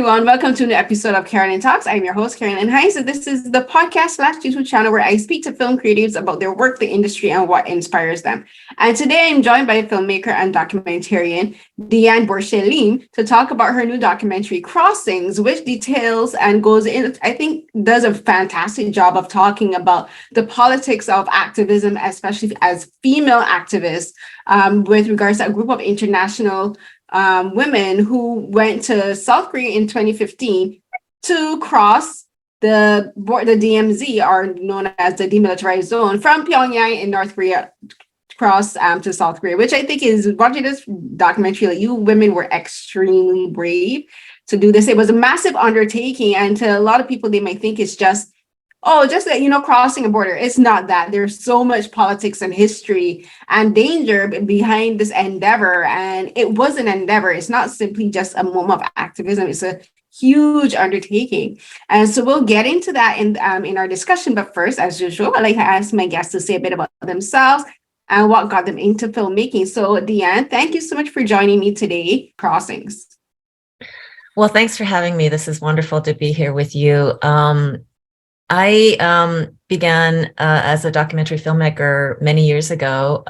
everyone. Welcome to a new episode of Carolyn Talks. I'm your host, Carolyn. And hi, so this is the podcast/YouTube channel where I speak to film creatives about their work, the industry, and what inspires them. And today I'm joined by filmmaker and documentarian Deann Borshay Liem to talk about her new documentary, Crossings, which details and goes in, I think, does a fantastic job of talking about the politics of activism, especially as female activists, with regards to a group of international women who went to South Korea in 2015 to cross the DMZ, or known as the demilitarized zone, from Pyongyang in North Korea across to South Korea, which I think is, watching this documentary, like, you women were extremely brave to do this. It was a massive undertaking, and to a lot of people, they might think it's just crossing a border. It's not that. There's so much politics and history and danger behind this endeavor. And it was an endeavor. It's not simply just a moment of activism. It's a huge undertaking. And so we'll get into that in our discussion. But first, as usual, I'd like to ask my guests to say a bit about themselves and what got them into filmmaking. So Deann, thank you so much for joining me today, Crossings. Well, thanks for having me. This is wonderful to be here with you. I began as a documentary filmmaker many years ago,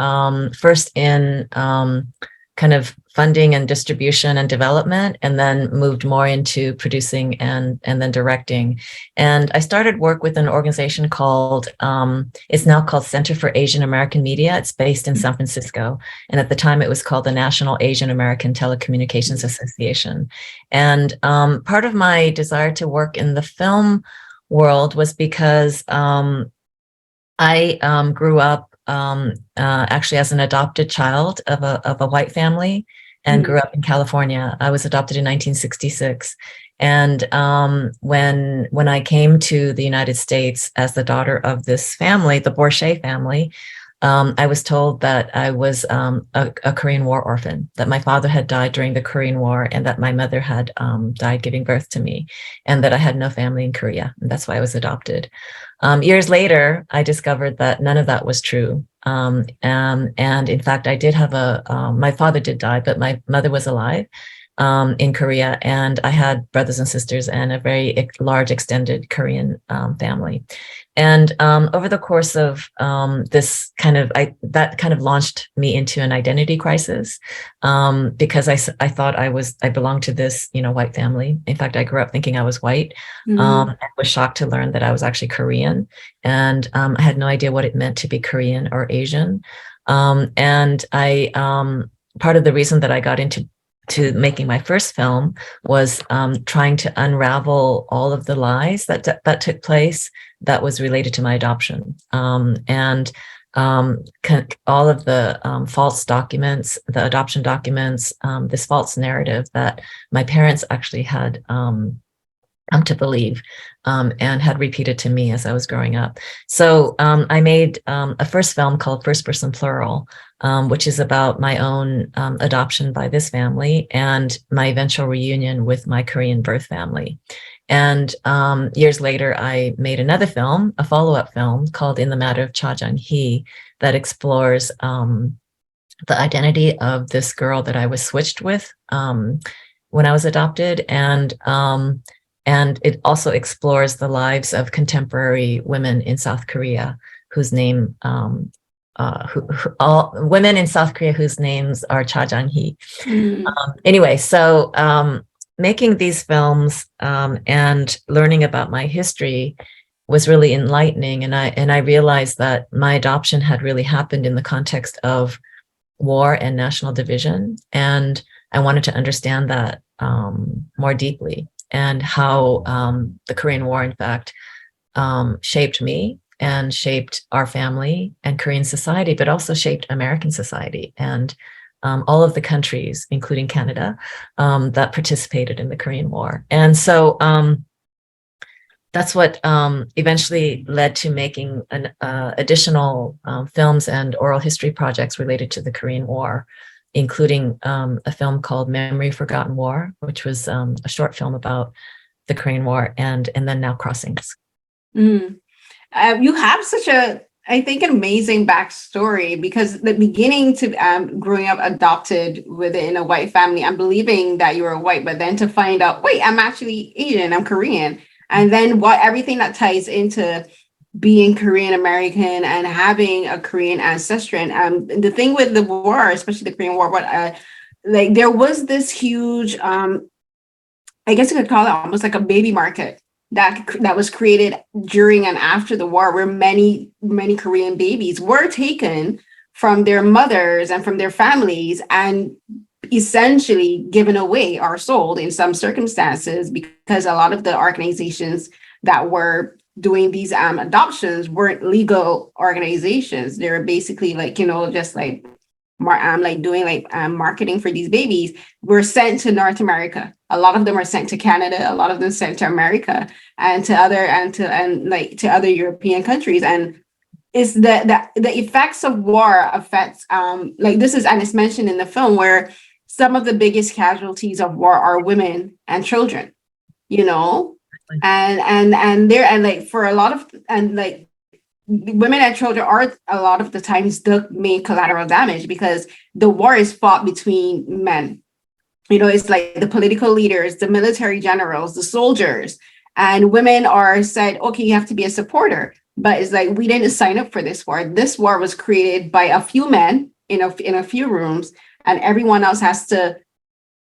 first in kind of funding and distribution and development, and then moved more into producing and then directing. And I started work with an organization called, it's now called Center for Asian American Media. It's based in San Francisco. And at the time it was called the National Asian American Telecommunications Association. And part of my desire to work in the film world was because I grew up actually as an adopted child of a white family, and grew up in California. I was adopted in 1966, and when I came to the United States as the daughter of this family, the Borshay family, I was told that I was a Korean War orphan, that my father had died during the Korean War, and that my mother had died giving birth to me, and that I had no family in Korea. And that's why I was adopted. Years later, I discovered that none of that was true. And in fact, I did have my father did die, but my mother was alive in Korea, and I had brothers and sisters and a very large extended Korean family. And over the course of this that kind of launched me into an identity crisis, because I thought I belonged to this, white family. In fact, I grew up thinking I was white. I was shocked to learn that I was actually Korean, and I had no idea what it meant to be Korean or Asian. And part of the reason that I got into making my first film was trying to unravel all of the lies that took place that was related to my adoption, and all of the false documents, the adoption documents, this false narrative that my parents actually had come to believe, and had repeated to me as I was growing up. So I made a first film called First Person Plural, which is about my own adoption by this family and my eventual reunion with my Korean birth family. And years later, I made another film, a follow-up film called In the Matter of Cha Jung-hee, that explores the identity of this girl that I was switched with when I was adopted. And it also explores the lives of contemporary women in South Korea whose name, all women in South Korea whose names are Cha Jung-hee. Anyway, so making these films and learning about my history was really enlightening, and I realized that my adoption had really happened in the context of war and national division, and I wanted to understand that more deeply, and how the Korean War, in fact, shaped me and shaped our family and Korean society, but also shaped American society and all of the countries, including Canada, that participated in the Korean War. And so that's what eventually led to making additional films and oral history projects related to the Korean War, including a film called Memory Forgotten War, which was a short film about the Korean War, and then now Crossings. You have such a I think an amazing backstory, because the beginning to growing up adopted within a white family and believing that you were white, but then to find out, wait, I'm actually Asian, I'm Korean. And then what everything that ties into being Korean American and having a Korean ancestry. And the thing with the war, especially the Korean War, like there was this huge, I guess you could call it almost like a baby market that was created during and after the war, where many Korean babies were taken from their mothers and from their families and essentially given away or sold in some circumstances, because a lot of the organizations that were doing these adoptions weren't legal organizations. They were basically like, just like doing marketing for these babies. Were sent to North America. A lot of them are sent to Canada. A lot of them sent to America and to other European countries. And it's the effects of war affects this is, and it's mentioned in the film, where some of the biggest casualties of war are women and children. For a lot of women and children are a lot of the times the main collateral damage, because the war is fought between men. It's like the political leaders, the military generals, the soldiers, and women are said, okay, you have to be a supporter. But it's like, we didn't sign up for this war. This war was created by a few men in a few rooms, and everyone else has to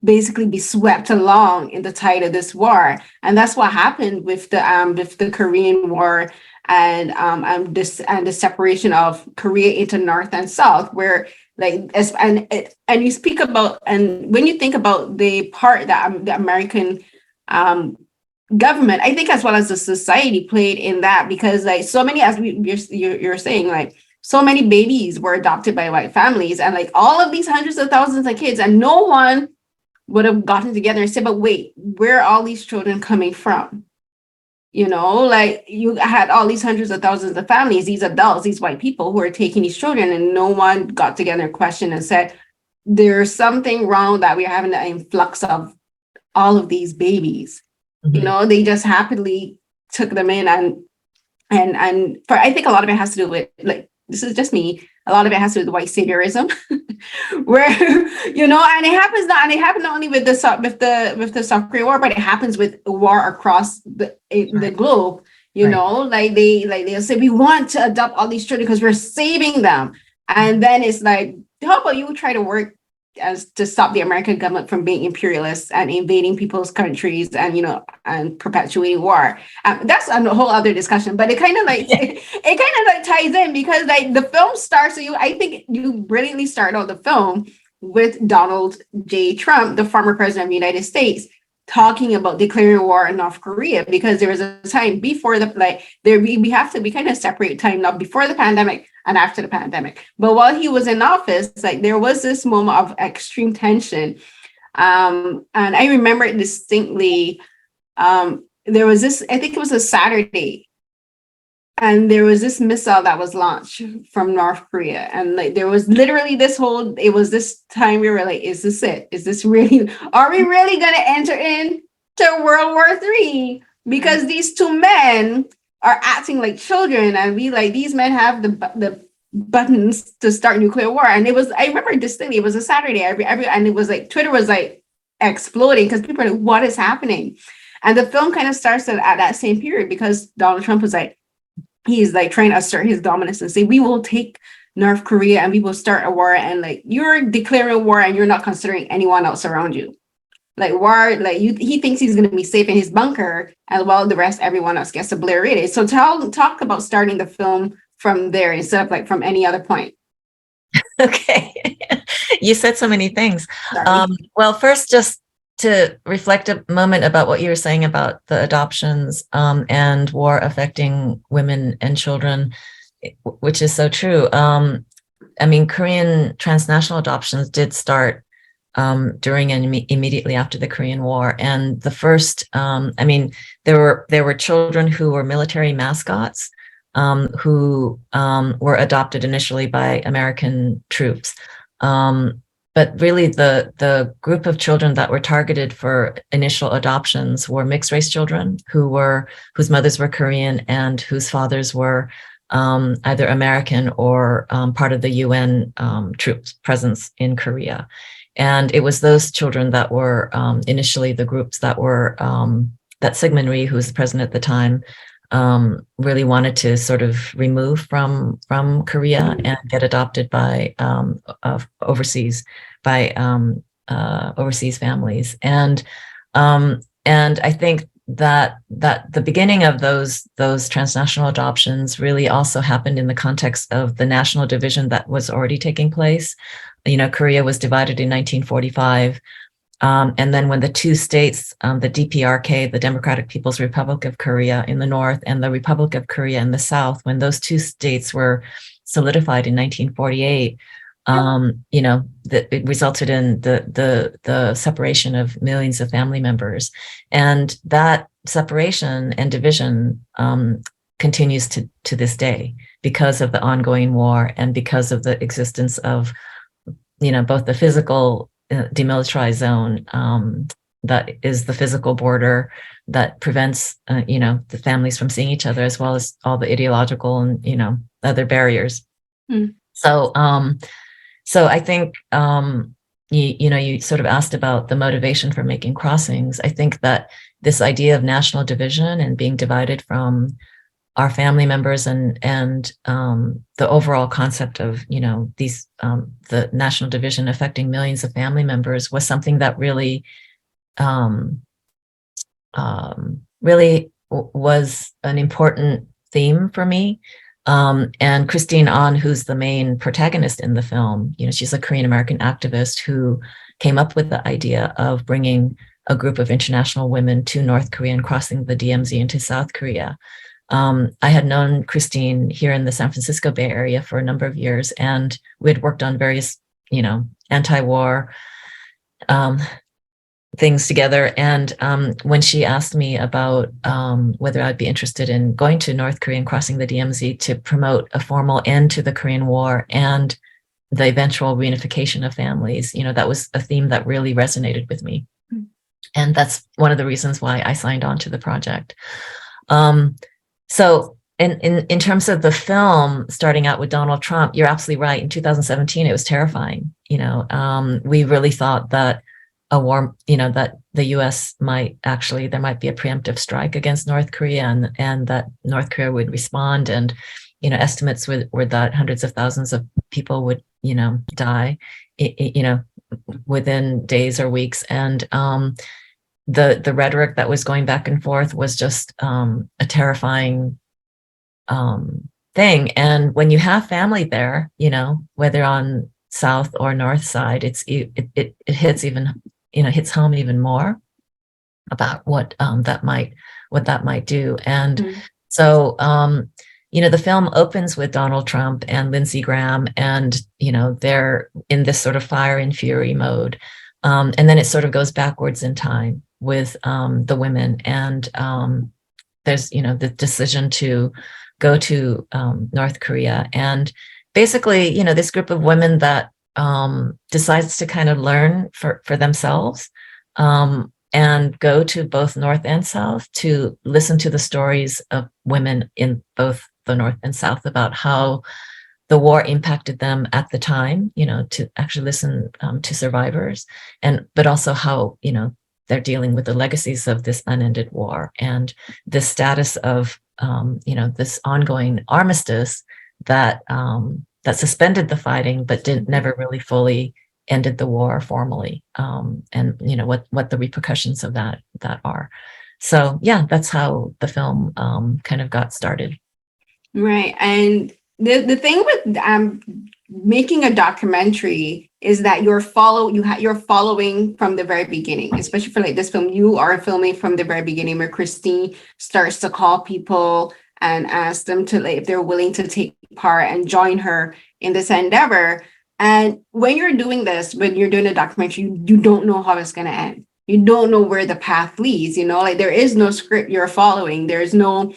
basically be swept along in the tide of this war. And that's what happened with the Korean War and the separation of Korea into North and South, where and you speak about, and when you think about the part that the American government, I think, as well as the society, played in that, because so many, as you're saying, so many babies were adopted by white families, and all of these hundreds of thousands of kids, and no one would have gotten together and said, but wait, where are all these children coming from? You had all these hundreds of thousands of families, these adults, these white people who are taking these children, and no one got together and questioned and said, there's something wrong that we're having an influx of all of these babies. Mm-hmm. They just happily took them in, and for, I think a lot of it has to do with, this is just me, a lot of it has to do with white saviorism, where and it happens not only with the South Korean War, but it happens with war across the globe. They'll say, we want to adopt all these children because we're saving them, and then it's like, how about you try to work to stop the American government from being imperialist and invading people's countries and perpetuating war. That's a whole other discussion, but it kind of ties in, because the film starts. So I think you brilliantly start out the film with Donald J. Trump, the former president of the United States, talking about declaring war on North Korea, because there was a time before we kind of separate time now, before the pandemic and after the pandemic. But while he was in office, there was this moment of extreme tension. And I remember it distinctly. There was this, I think it was a Saturday, and there was this missile that was launched from North Korea. And there was literally it was this time we were like, is this it? Is this really, are we really going to enter into World War III? Because these two men are acting like children, and these men have the buttons to start nuclear war. And I remember distinctly, it was a Saturday, and it was Twitter was exploding, because people are like, what is happening? And the film kind of starts at that same period, because Donald Trump was he's trying to assert his dominance and say, we will take North Korea and we will start a war, and you're declaring war and you're not considering anyone else around you. He thinks he's going to be safe in his bunker, and while the rest, everyone else gets obliterated. So talk about starting the film from there instead of from any other point. Okay. You said so many things. Well, first, just to reflect a moment about what you were saying about the adoptions and war affecting women and children, which is so true. Korean transnational adoptions did start during and immediately after the Korean War. And the first, there were children who were military mascots who were adopted initially by American troops. But really, the group of children that were targeted for initial adoptions were mixed race children whose mothers were Korean and whose fathers were either American or part of the UN troops presence in Korea. And it was those children that were initially the groups that were, that Syngman Rhee, who was the president at the time, really wanted to sort of remove from Korea and get adopted by overseas families. And I think that the beginning of those transnational adoptions really also happened in the context of the national division that was already taking place. Korea was divided in 1945. And then when the two states, the DPRK, the Democratic People's Republic of Korea in the north, and the Republic of Korea in the south, when those two states were solidified in 1948, it resulted in the separation of millions of family members. And that separation and division continues to this day because of the ongoing war and because of the existence of, both the physical demilitarized zone that is the physical border that prevents, the families from seeing each other, as well as all the ideological and, other barriers. Mm. So I think, you sort of asked about the motivation for making crossings. I think that this idea of national division and being divided from our family members and the overall concept of, these, the national division affecting millions of family members was something that really, really was an important theme for me. And Christine Ahn, who's the main protagonist in the film, she's a Korean American activist who came up with the idea of bringing a group of international women to North Korea and crossing the DMZ into South Korea. I had known Christine here in the San Francisco Bay Area for a number of years, and we had worked on various, anti-war things together. And when she asked me about whether I'd be interested in going to North Korea and crossing the DMZ to promote a formal end to the Korean War and the eventual reunification of families, that was a theme that really resonated with me. Mm-hmm. And that's one of the reasons why I signed on to the project. So in terms of the film, starting out with Donald Trump, you're absolutely right. In 2017, it was terrifying. We really thought that a war, that the U.S. there might be a preemptive strike against North Korea, and that North Korea would respond. And, estimates were that hundreds of thousands of people would, die, within days or weeks. And the rhetoric that was going back and forth was just a terrifying thing. And when you have family there, whether on south or north side, it hits even, hits home even more about what that might do. And so the film opens with Donald Trump and Lindsey Graham, and they're in this sort of fire and fury mode, and then it sort of goes backwards in time with the women, and there's the decision to go to North Korea, and basically this group of women that decides to kind of learn for themselves, and go to both North and South to listen to the stories of women in both the North and South about how the war impacted them at the time, to actually listen to survivors, but also how, they're dealing with the legacies of this unended war and the status of, this ongoing armistice that suspended the fighting, but never really fully ended the war formally, and what the repercussions of that are. So yeah, that's how the film kind of got started. Right. And the thing with making a documentary is that you're following from the very beginning, especially for like this film. You are filming from the very beginning, where Christine starts to call people and ask them to, like, if they're willing to take part and join her in this endeavor. And when you're doing this, when you're doing a documentary, you don't know how it's going to end. You don't know where the path leads. Like there is no script you're following. There's no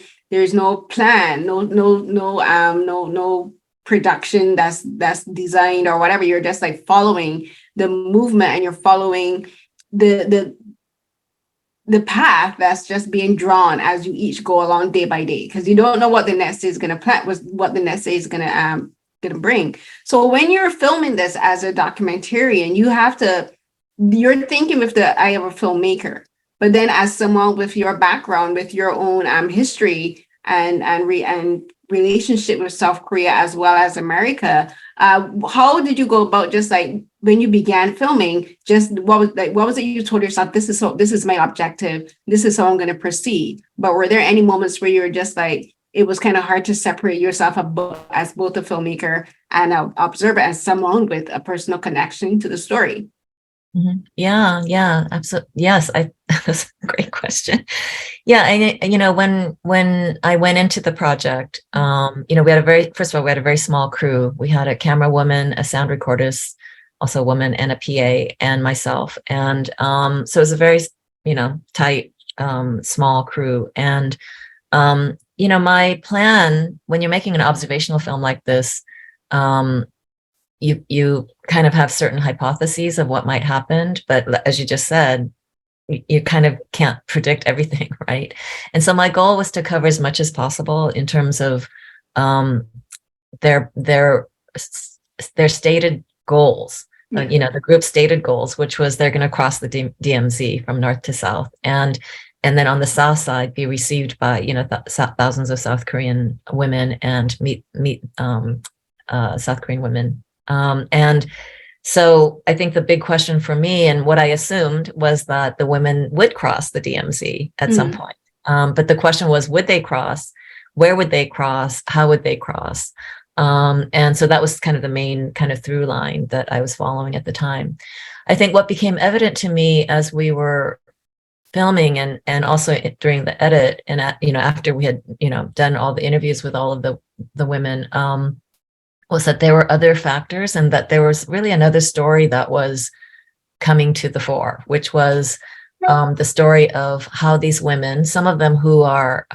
plan, no production that's designed or whatever. You're just like following the movement, and you're following the the path that's just being drawn as you each go along day by day, because you don't know what the next day is going to plan, what the next day is going to bring. So when you're filming this as a documentarian, you're thinking with the eye of a filmmaker, but then as someone with your background, with your own history and relationship with South Korea as well as America, how did you go about, just like when you began filming, just what was it you told yourself, this is my objective, this is how I'm going to proceed? But were there any moments where you were just like, it was kind of hard to separate yourself as both a filmmaker and an observer, as someone with a personal connection to the story? Mm-hmm. Yeah, absolutely. Yes, that's a great question. Yeah, and when I went into the project, we had first of all, we had a very small crew. We had a camera woman, a sound recordist, also a woman, and a PA, and myself. And so it was a very, tight, small crew. And my plan when you're making an observational film like this, you kind of have certain hypotheses of what might happen, but as you just said, you kind of can't predict everything, right? And so my goal was to cover as much as possible in terms of their stated goals. The group's stated goals, which was they're going to cross the DMZ from north to south, and then on the south side be received by thousands of South Korean women and meet South Korean women. And so I think the big question for me, and what I assumed, was that the women would cross the DMZ at some point. But the question was, would they cross? Where would they cross? How would they cross? And so that was kind of the main kind of through line that I was following at the time. I think what became evident to me as we were filming and also during the edit, and after we had done all the interviews with all of the women, was that there were other factors, and that there was really another story that was coming to the fore, which was the story of how these women, some of them who are,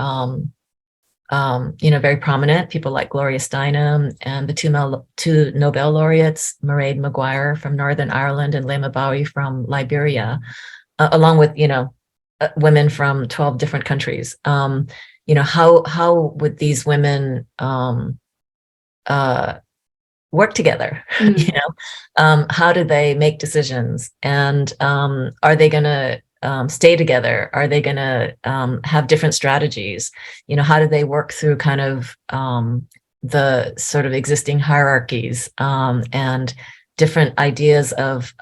very prominent, people like Gloria Steinem and the two Nobel laureates, Mairead Maguire from Northern Ireland and Lema Bowie from Liberia, along with, women from 12 different countries. How would these women work together? How do they make decisions, and are they going to stay together? Are they going to have different strategies? How do they work through kind of the sort of existing hierarchies and different ideas of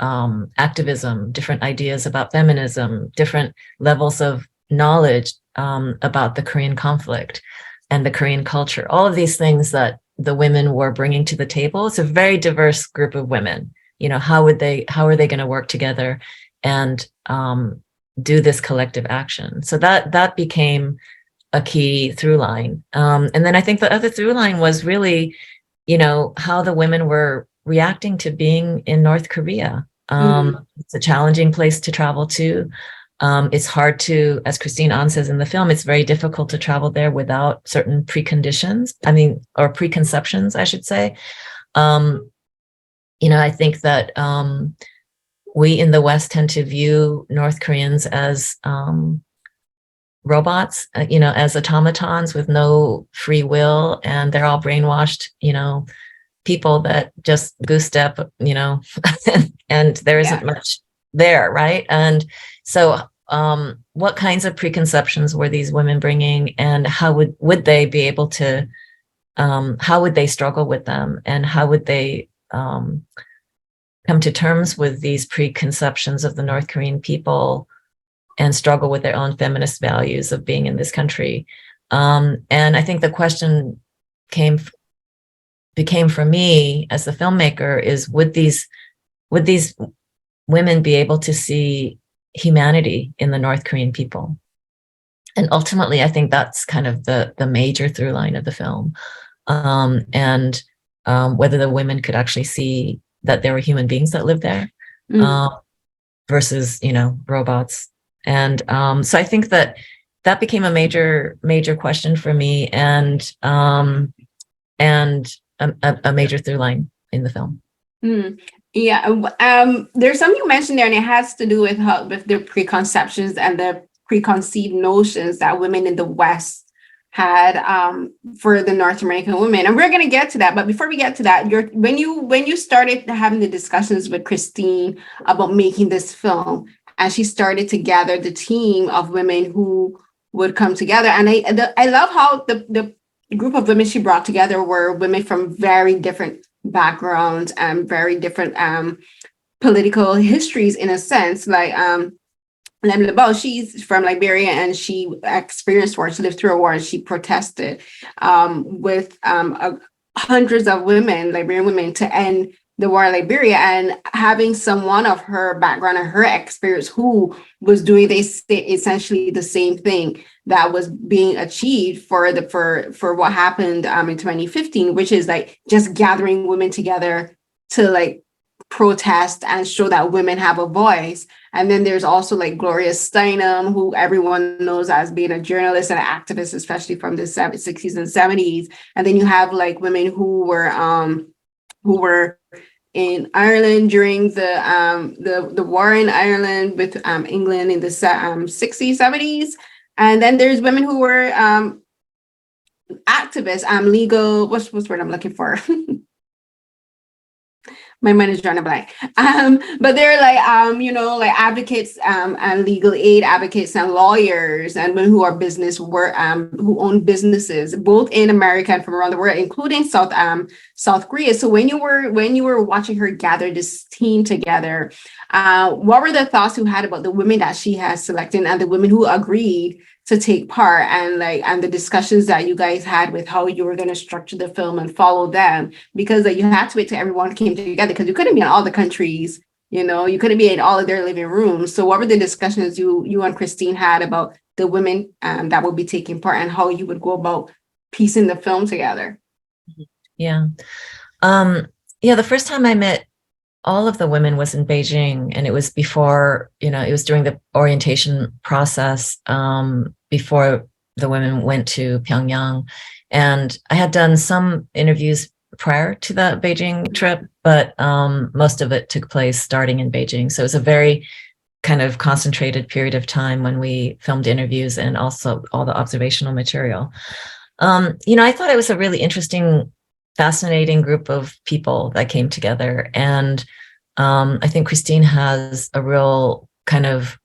activism, different ideas about feminism, different levels of knowledge about the Korean conflict and the Korean culture? All of these things that the women were bringing to the table. It's a very diverse group of women. How are they going to work together and do this collective action? So that became a key through line. And then I think the other through line was really, how the women were reacting to being in North Korea. It's a challenging place to travel to. It's hard to, as Christine Ahn says in the film, it's very difficult to travel there without certain preconditions. Or preconceptions, I should say. I think that we in the West tend to view North Koreans as robots, as automatons with no free will, and they're all brainwashed, people that just goose step, and there isn't much there, right? And so what kinds of preconceptions were these women bringing, and how would they be able to, how would they struggle with them, and how would they come to terms with these preconceptions of the North Korean people and struggle with their own feminist values of being in this country? And I think the question became for me as the filmmaker is, would these women be able to see humanity in the North Korean people? And ultimately, I think that's kind of the major through line of the film, and whether the women could actually see that there were human beings that lived there versus, robots. And so I think that became a major question for me, and a major through line in the film. Yeah. There's something you mentioned there, and it has to do with the preconceptions and the preconceived notions that women in the West had for the North American women. And we're going to get to that. But before we get to that, when you started having the discussions with Christine about making this film, and she started to gather the team of women who would come together. And I love how the group of women she brought together were women from very different backgrounds and very different political histories, in a sense. Like Lem LeBeau, she's from Liberia, and she experienced war. She lived through a war, and she protested with hundreds of women, Liberian women, to end the war in Liberia. And having someone of her background and her experience who was doing essentially the same thing that was being achieved for what happened in 2015, which is like just gathering women together to like protest and show that women have a voice. And then there's also like Gloria Steinem, who everyone knows as being a journalist and an activist, especially from the 60s and 70s. And then you have like women who were in Ireland during the war in Ireland with England in the 60s, 70s. And then there's women who were activists, legal, what's the word I'm looking for? My mind is drawing a blank. But they're like, like advocates and legal aid advocates and lawyers and women who are who own businesses, both in America and from around the world, including South Korea. So when you were watching her gather this team together, what were the thoughts you had about the women that she has selected and the women who agreed to take part, and the discussions that you guys had with how you were going to structure the film and follow them, because you had to wait till everyone came together, because you couldn't be in all the countries, you couldn't be in all of their living rooms. So what were the discussions you and Christine had about the women that would be taking part, and how you would go about piecing the film together? Yeah. The first time I met all of the women was in Beijing, and it was before, it was during the orientation process, before the women went to Pyongyang. And I had done some interviews prior to that Beijing trip, but most of it took place starting in Beijing. So it was a very kind of concentrated period of time when we filmed interviews and also all the observational material. I thought it was a really interesting, fascinating group of people that came together. And I think Christine has a real kind of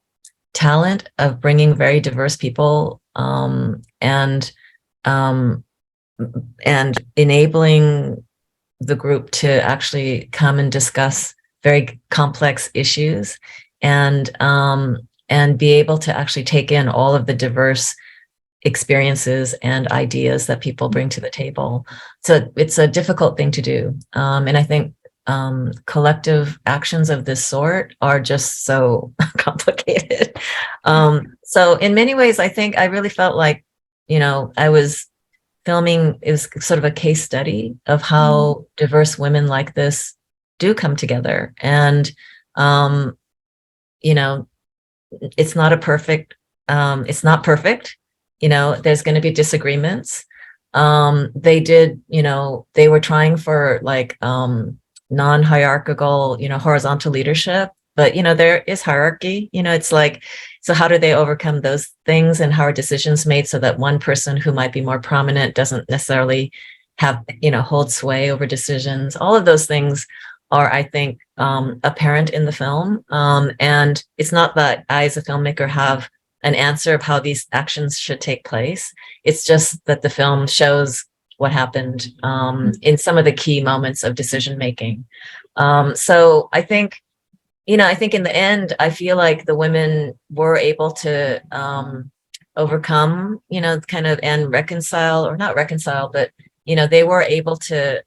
talent of bringing very diverse people and enabling the group to actually come and discuss very complex issues and be able to actually take in all of the diverse experiences and ideas that people bring to the table. So it's a difficult thing to do. And I think collective actions of this sort are just so complicated. So in many ways, I think I really felt like, I was filming, it was sort of a case study of how diverse women like this do come together. And, it's not perfect. There's going to be disagreements. They were trying for like, non-hierarchical, horizontal leadership, but, there is hierarchy, it's like, so how do they overcome those things, and how are decisions made so that one person who might be more prominent doesn't necessarily have, hold sway over decisions? All of those things are, I think, apparent in the film. And it's not that I, as a filmmaker, have an answer of how these actions should take place. It's just that the film shows what happened in some of the key moments of decision making. So I think in the end, I feel like the women were able to overcome, kind of, and reconcile, or not reconcile, but, they were able to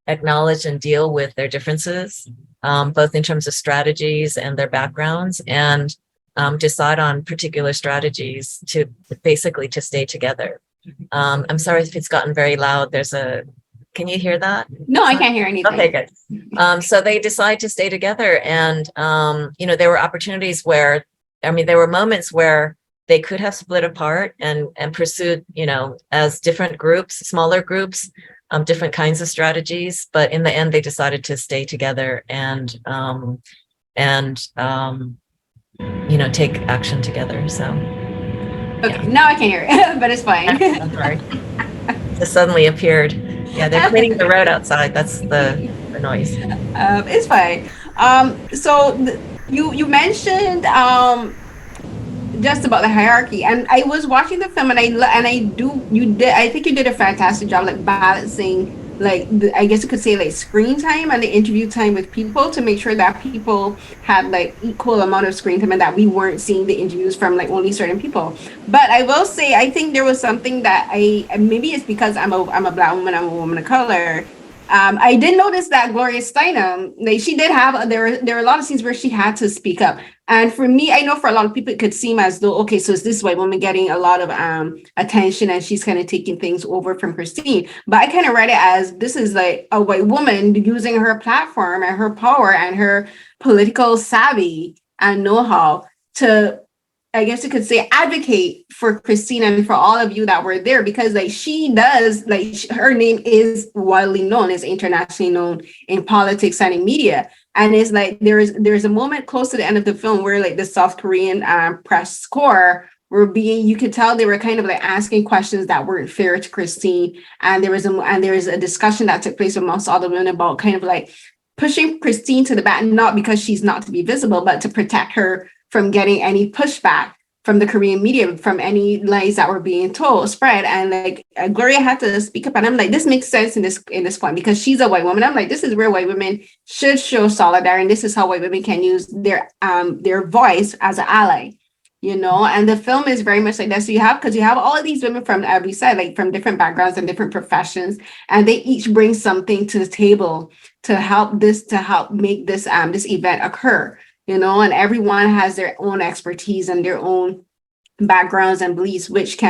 acknowledge and deal with their differences, both in terms of strategies and their backgrounds, and decide on particular strategies to basically to stay together. I'm sorry if it's gotten very loud. Can you hear that? No, I can't hear anything. Okay, good. So they decide to stay together, and there were opportunities where, there were moments where they could have split apart and pursued, as different groups, smaller groups, different kinds of strategies. But in the end, they decided to stay together and take action together. So, Okay, now I can hear it, but it's fine. I'm sorry. Just suddenly appeared. Yeah, they're cleaning the road outside. That's the noise. It's fine. You mentioned just about the hierarchy, and I was watching the film, and I think you did a fantastic job, like balancing, like I guess you could say, like screen time and the interview time with people, to make sure that people had like equal amount of screen time, and that we weren't seeing the interviews from like only certain people. But I will say, I think there was something that maybe it's because I'm a Black woman, I'm a woman of color. I did notice that Gloria Steinem, like she did have, there were a lot of scenes where she had to speak up. And for me, I know for a lot of people, it could seem as though, okay, so is this white woman getting a lot of attention, and she's kind of taking things over from Christine. But I kind of read it as, this is like a white woman using her platform and her power and her political savvy and know-how to, I guess you could say, advocate for Christine and for all of you that were there, because like she does, like her name is widely known, is internationally known in politics and in media. And it's like there's a moment close to the end of the film where like the South Korean press corps were you could tell they were kind of like asking questions that weren't fair to Christine. And there was a discussion that took place amongst all the women about kind of like pushing Christine to the back, not because she's not to be visible, but to protect her from getting any pushback from the Korean media, from any lies that were being spread. And like Gloria had to speak up, and I'm like, this makes sense in this point, because she's a white woman. I'm like, this is where white women should show solidarity, and this is how white women can use their voice as an ally, And the film is very much like that. So you have all of these women from every side, like from different backgrounds and different professions, and they each bring something to the table to help make this event occur. And everyone has their own expertise and their own backgrounds and beliefs, which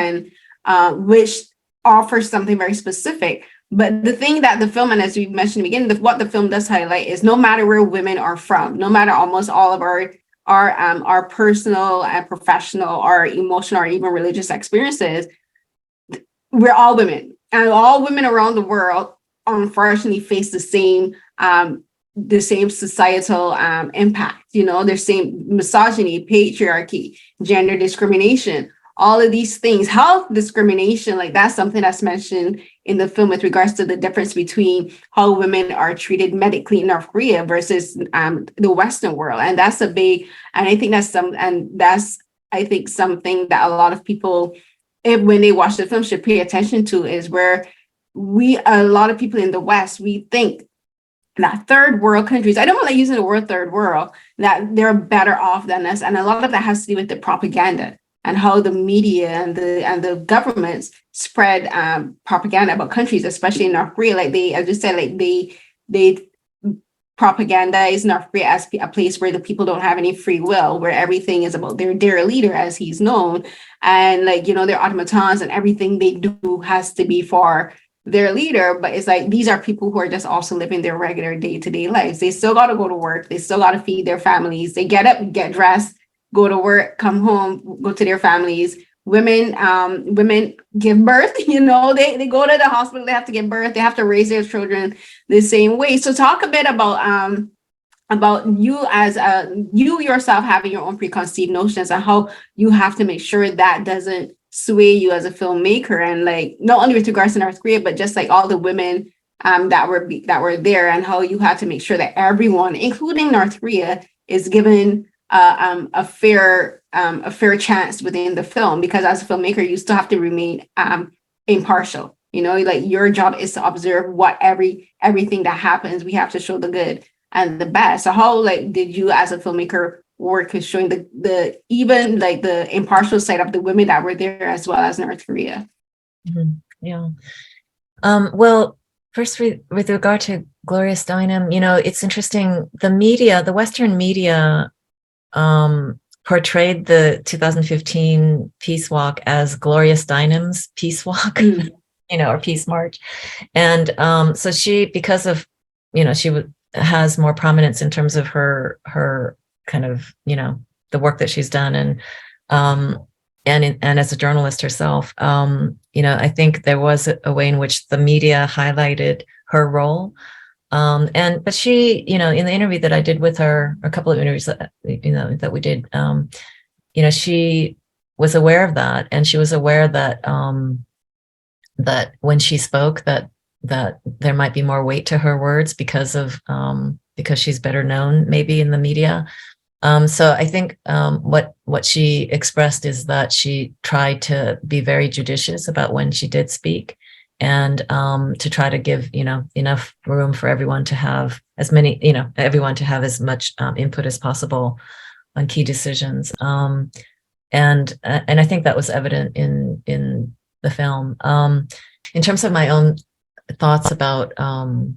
offers something very specific. But the thing that the film, and as we mentioned in the beginning, what the film does highlight is, no matter where women are from, no matter almost all of our personal and professional or emotional or even religious experiences, we're all women, and all women around the world unfortunately face the same societal impact, the same misogyny, patriarchy, gender discrimination, all of these things, health discrimination. Like that's something that's mentioned in the film with regards to the difference between how women are treated medically in North Korea versus the Western world. And that's I think something that a lot of people, when they watch the film, should pay attention to, is where a lot of people in the West, we think that third world countries, I don't like using the word third world, that they're better off than us. And a lot of that has to do with the propaganda and how the media and the governments spread propaganda about countries, especially in North Korea. Like they, as you said, like they propagandize North Korea as a place where the people don't have any free will, where everything is about their leader, as he's known. And like, they're automatons, and everything they do has to be for their leader. But it's like, these are people who are just also living their regular day-to-day lives. They still got to go to work. They still got to feed their families. They get up, get dressed, go to work, come home, go to their families. Women give birth, they go to the hospital, they have to give birth, they have to raise their children the same way. So talk a bit about you as you yourself having your own preconceived notions, and how you have to make sure that doesn't sway you as a filmmaker, and like not only with regards to North Korea, but just like all the women that were there, and how you had to make sure that everyone, including North Korea, is given a fair chance within the film, because as a filmmaker, you still have to remain impartial. Like your job is to observe everything that happens. We have to show the good and the bad. So how did you as a filmmaker work with showing the even like the impartial side of the women that were there, as well as North Korea? Mm-hmm. Yeah. Well, first with regard to Gloria Steinem, it's interesting. The Western media portrayed the 2015 Peace Walk as Gloria Steinem's Peace Walk, or Peace March. And so she, because of, she has more prominence in terms of her kind of, the work that she's done, and as a journalist herself, I think there was a way in which the media highlighted her role But she, in the interview that I did with her, a couple of interviews that, that we did, she was aware of that, and she was aware that that when she spoke, that there might be more weight to her words because she's better known maybe in the media. So I think what she expressed is that she tried to be very judicious about when she did speak, and to try to give enough room for everyone to have as much input as possible on key decisions. And I think that was evident in the film. In terms of my own thoughts about, I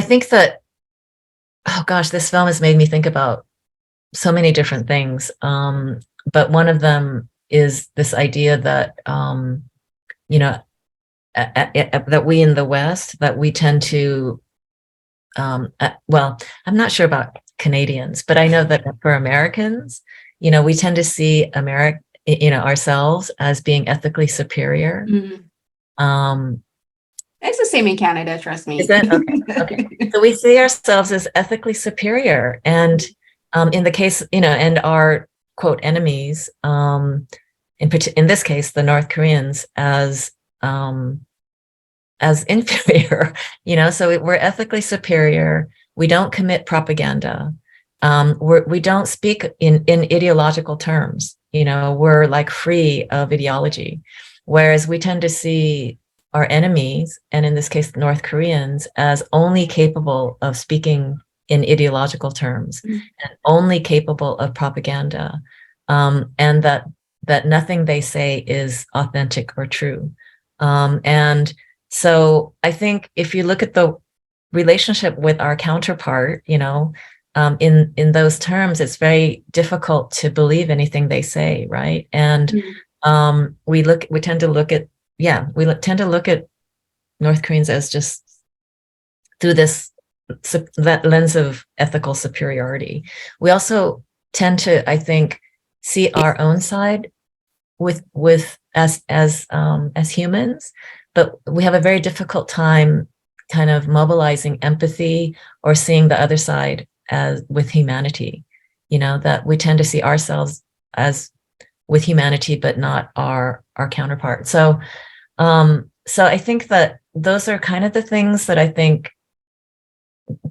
think that, oh gosh, this film has made me think about so many different things. But one of them is this idea that, that we in the West, that we tend to, well, I'm not sure about Canadians, but I know that for Americans, we tend to see ourselves as being ethically superior. Mm-hmm. It's the same in Canada, trust me. Is that okay? So we see ourselves as ethically superior, and in the case, and our quote enemies, in this case, the North Koreans, as inferior. So we're ethically superior. We don't commit propaganda. We don't speak in ideological terms. We're like free of ideology, whereas we tend to see our enemies, and in this case, North Koreans, as only capable of speaking in ideological terms, and only capable of propaganda, and that nothing they say is authentic or true. And so I think if you look at the relationship with our counterpart, in those terms, it's very difficult to believe anything they say, right? And we tend to look at North Koreans as just through that lens of ethical superiority. We also tend to, I think, see our own side with as humans, but we have a very difficult time kind of mobilizing empathy or seeing the other side as with humanity. That we tend to see ourselves as with humanity, but not our counterpart. So I think that those are kind of the things that I think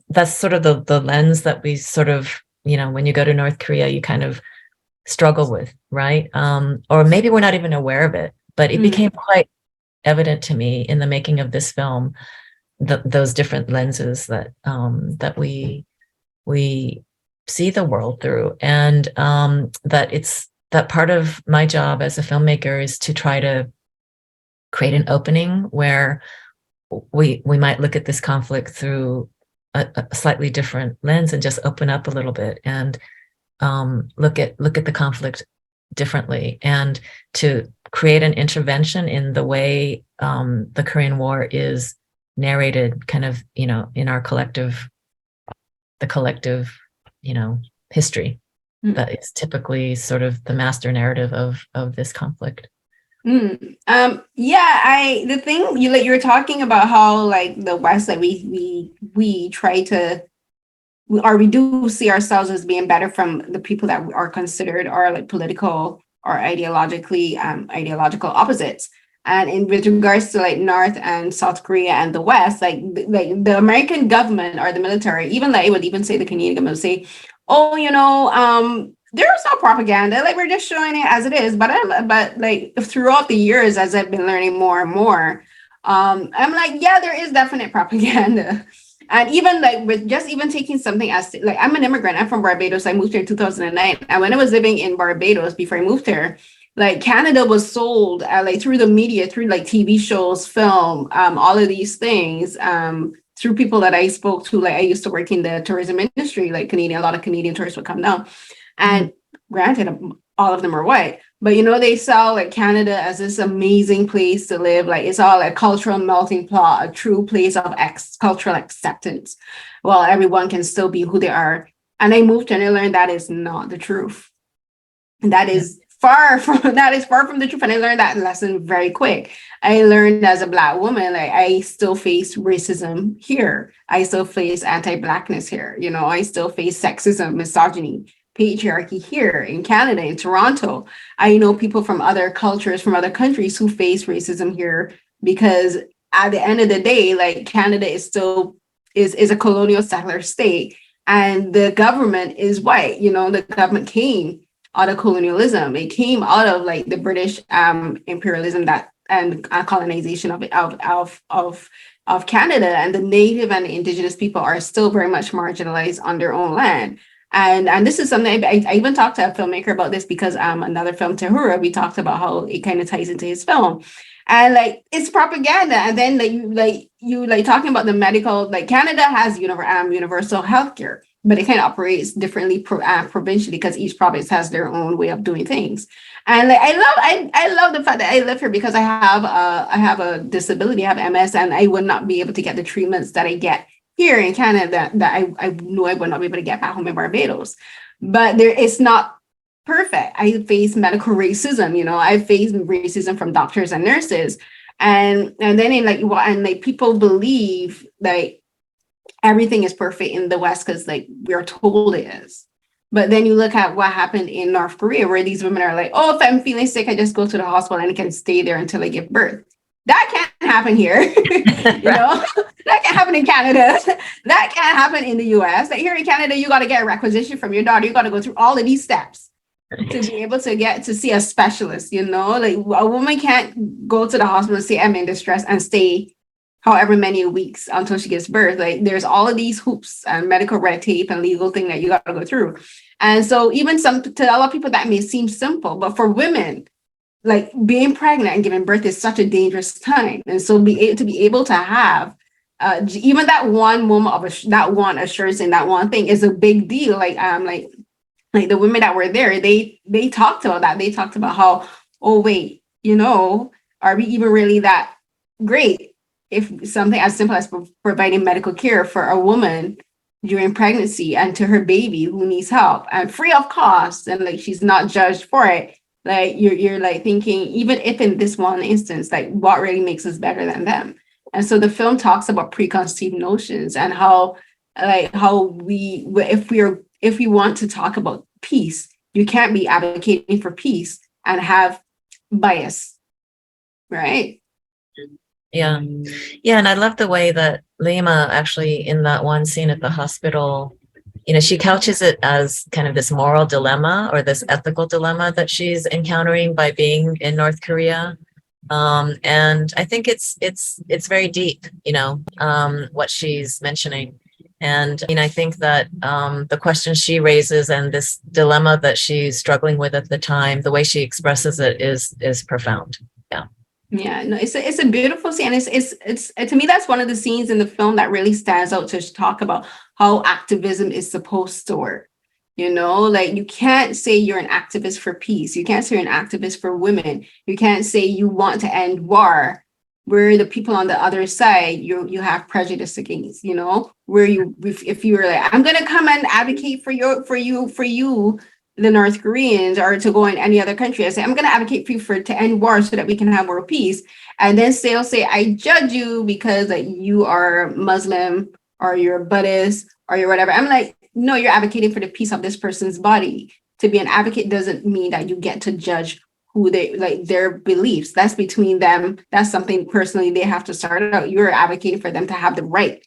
that's sort of the lens that we sort of, when you go to North Korea, you kind of struggle with, right? Or maybe we're not even aware of it, but it became quite evident to me in the making of this film, those different lenses that we see the world through, and that part of my job as a filmmaker is to try to create an opening where we might look at this conflict through a slightly different lens and just open up a little bit and look at the conflict differently, and to create an intervention in the way the Korean War is narrated, kind of, in our collective history that is typically sort of the master narrative of this conflict. The thing you were talking about how like the West, like we try to, we do see ourselves as being better from the people that are considered our like political or ideological opposites. And with regards to like North and South Korea and the West, like the American government or the military, even like it would even say the Canadian government would say, oh, there's no propaganda, like we're just showing it as it is. But like throughout the years, as I've been learning more and more, I'm like, yeah, there is definite propaganda. And even like with just even taking something as like, I'm an immigrant, I'm from Barbados. I moved here in 2009. And when I was living in Barbados before I moved here, like Canada was sold like through the media, through like TV shows, film, all of these things, through people that I spoke to. Like I used to work in the tourism industry, like a lot of Canadian tourists would come down. And granted, all of them are white, but they sell like Canada as this amazing place to live. Like it's all a cultural melting pot, a true place of cultural acceptance. Well, everyone can still be who they are. And I moved and I learned that is not the truth. And that is far from the truth. And I learned that lesson very quick. I learned as a Black woman, like I still face racism here. I still face anti-Blackness here. You know, I still face sexism, misogyny, patriarchy here in Canada, in Toronto. I know people from other cultures, from other countries who face racism here because at the end of the day, like Canada is still is a colonial settler state, and the government is white. You know, the government came out of colonialism. It came out of like the British imperialism that and colonization of Canada, and the Native and the Indigenous people are still very much marginalized on their own land. And this is something I even talked to a filmmaker about this because another film, Tahura, we talked about how it kind of ties into his film. And like it's propaganda. And then you talking about the medical, like Canada has universal healthcare, but it kind of operates differently provincially because each province has their own way of doing things. And like I love the fact that I live here because I have a disability, I have MS, and I would not be able to get the treatments that I get here in Canada that I know I would not be able to get back home in Barbados. But it's not perfect. I face medical racism, you know, I face racism from doctors and nurses. And then people believe like everything is perfect in the West because like we're told it is. But then you look at what happened in North Korea, where these women are like, oh, if I'm feeling sick, I just go to the hospital and I can stay there until I give birth. That can't happen here. You know, that can't happen in Canada. That can't happen in the US. Like here in Canada, you got to get a requisition from your daughter. You got to go through all of these steps to be able to get to see a specialist. You know, like a woman can't go to the hospital and say I'm in distress and stay however many weeks until she gives birth. Like there's all of these hoops and medical red tape and legal thing that you got to go through. And so even to a lot of people that may seem simple, but for women, like being pregnant and giving birth is such a dangerous time. And so to be able to have even that one moment of that one assurance and that one thing is a big deal. Like the women that were there, they talked about that. They talked about how, oh wait, you know, are we even really that great? If something as simple as providing medical care for a woman during pregnancy and to her baby who needs help and free of cost, and like she's not judged for it, like you're like thinking, even if in this one instance, like what really makes us better than them? And so the film talks about preconceived notions and how if we want to talk about peace, you can't be advocating for peace and have bias, right? Yeah. Yeah. And I love the way that Lima actually in that one scene at the hospital, you know, she couches it as kind of this moral dilemma or this ethical dilemma that she's encountering by being in North Korea. And I think it's very deep, you know, what she's mentioning. And I think that the questions she raises and this dilemma that she's struggling with at the time, the way she expresses it is profound. Yeah. Yeah, no, it's a beautiful scene. It's to me, that's one of the scenes in the film that really stands out to talk about how activism is supposed to work. You know, like you can't say you're an activist for peace. You can't say you're an activist for women. You can't say you want to end war, where the people on the other side you have prejudice against. You know, where if you're like, I'm gonna come and advocate for you. The North Koreans, or to go in any other country. I say, I'm going to advocate for you to end war so that we can have world peace. And then they'll say, I judge you because like you are Muslim or you're Buddhist or you're whatever. I'm like, no, you're advocating for the peace of this person's body. To be an advocate doesn't mean that you get to judge who they like their beliefs. That's between them. That's something personally they have to start out. You're advocating for them to have the right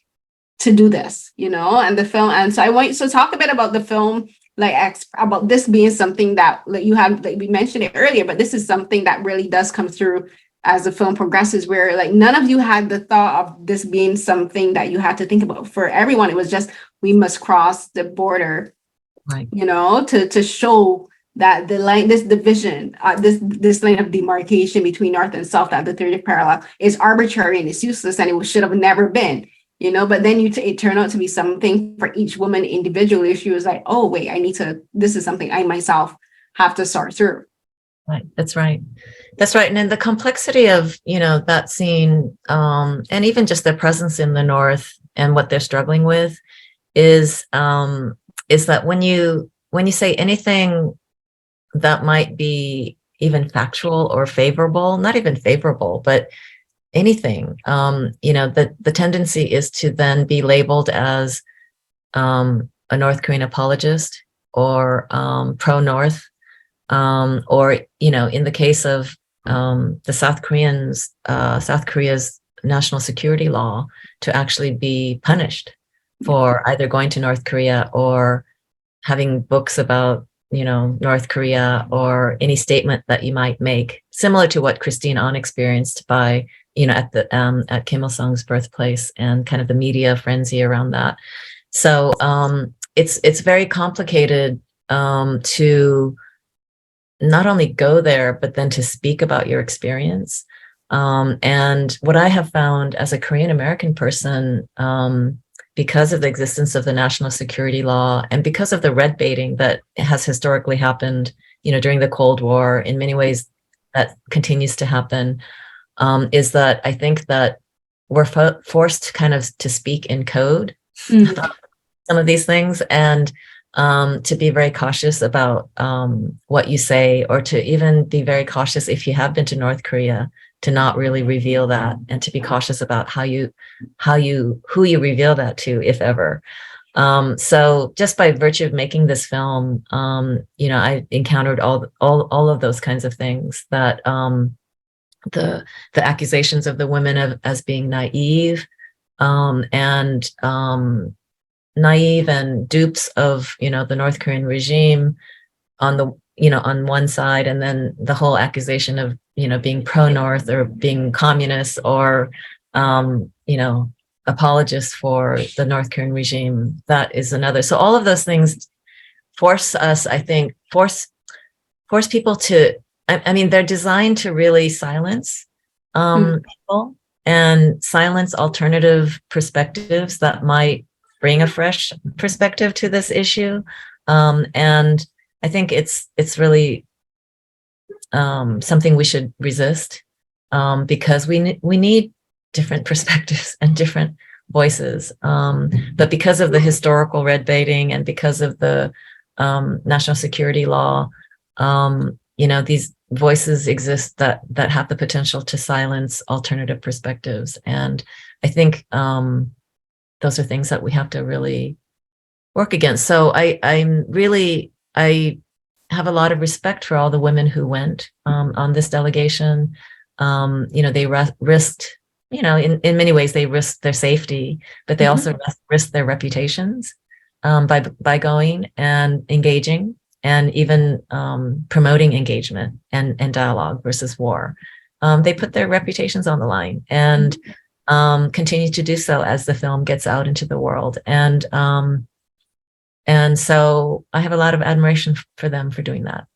to do this, you know, and the film. And so I want you to talk a bit about the film, like about this being something that like you had, like we mentioned it earlier, but this is something that really does come through as the film progresses, where like none of you had the thought of this being something that you had to think about. For everyone, it was just, we must cross the border, right? You know, to show that the line, this division, this line of demarcation between North and South at the 30th parallel is arbitrary and it's useless and it should have never been. You know, but then it turned out to be something for each woman individually. She was like, oh, wait, this is something I myself have to sort through. Right. That's right. That's right. And then the complexity of, you know, that scene and even just their presence in the North and what they're struggling with is that when you say anything that might be even factual or favorable, not even favorable, but anything. The tendency is to then be labeled as a North Korean apologist or pro-North, or in the case of the South Korea's national security law, to actually be punished for either going to North Korea or having books about North Korea, or any statement that you might make, similar to what Christine Ahn experienced by at Kim Il Sung's birthplace, and kind of the media frenzy around that. So it's very complicated to not only go there, but then to speak about your experience. And what I have found as a Korean American person, because of the existence of the national security law and because of the red baiting that has historically happened, during the Cold War, in many ways that continues to happen, is that I think that we're forced kind of to speak in code about some of these things, and to be very cautious about what you say, or to even be very cautious if you have been to North Korea, to not really reveal that, and to be cautious about who you reveal that to, if ever. So just by virtue of making this film, I encountered all of those kinds of things, that the accusations of the women as being naive, and naive and dupes of the North Korean regime on one side, and then the whole accusation of being pro-North or being communist, or apologists for the North Korean regime. That is another. So all of those things force us, I think, force people to. I mean, they're designed to really silence people and silence alternative perspectives that might bring a fresh perspective to this issue. And I think it's really something we should resist, because we need different perspectives and different voices. But because of the historical red baiting, and because of the national security law, these voices exist that have the potential to silence alternative perspectives. And I think those are things that we have to really work against. So I have a lot of respect for all the women who went on this delegation. They risked, in many ways they risked their safety, but they also risked their reputations by going and engaging, and even promoting engagement and dialogue versus war. They put their reputations on the line, and continue to do so as the film gets out into the world. And so I have a lot of admiration for them for doing that.